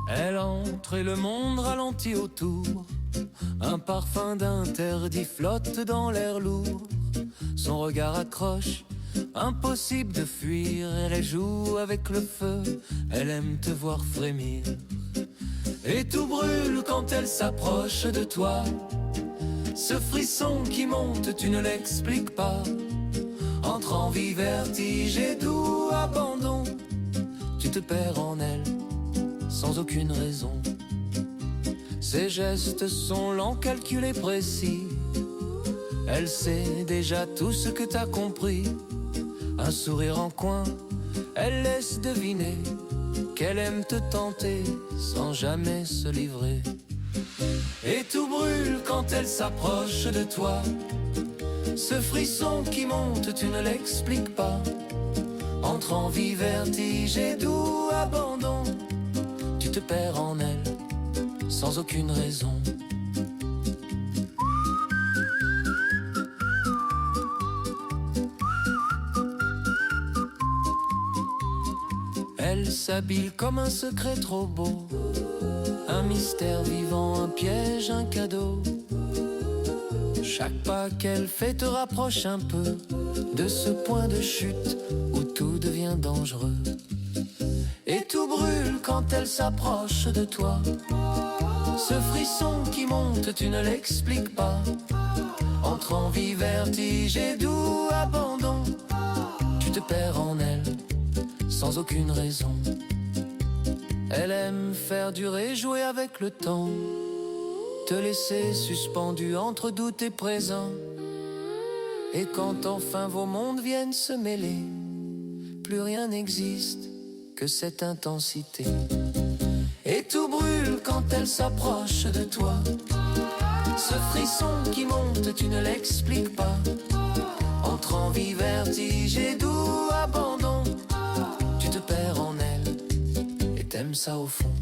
Elle entre et le monde ralentit autour. Un parfum d'interdit flotte dans l'air lourd. Son regard accroche, impossible de fuir. Elle joue avec le feu, elle aime te voir frémir. Et tout brûle quand elle s'approche de toi. Ce frisson qui monte, tu ne l'expliques pas. Entre envie, vertige et doux abandon. Tu te perds en elle, sans aucune raison. Ses gestes sont lents, calculés, précis. Elle sait déjà tout ce que t'as compris. Un sourire en coin, elle laisse deviner qu'elle aime te tenter sans jamais se livrer. Et tout brûle quand elle s'approche de toi. Ce frisson qui monte, tu ne l'expliques pas. Entre envie, vertige et doux abandon. Tu te perds en elle, sans aucune raison. Elle s'habille comme un secret trop beau. Un mystère vivant, un piège, un cadeau. Chaque pas qu'elle fait te rapproche un peu de ce point de chute où tout devient dangereux. Et tout brûle quand elle s'approche de toi. Ce frisson qui monte, tu ne l'expliques pas. Entre envie, vertige et doux abandon. Tu te perds en elle, sans aucune raison. Elle aime faire durer, jouer avec le temps. Te laisser suspendu entre doute et présent. Et quand enfin vos mondes viennent se mêler, plus rien n'existe que cette intensité. Et tout brûle quand elle s'approche de toi. Ce frisson qui monte, tu ne l'expliques pas. Entre envie, vertige et doux abandon. Tu te perds en elle et t'aimes ça au fond.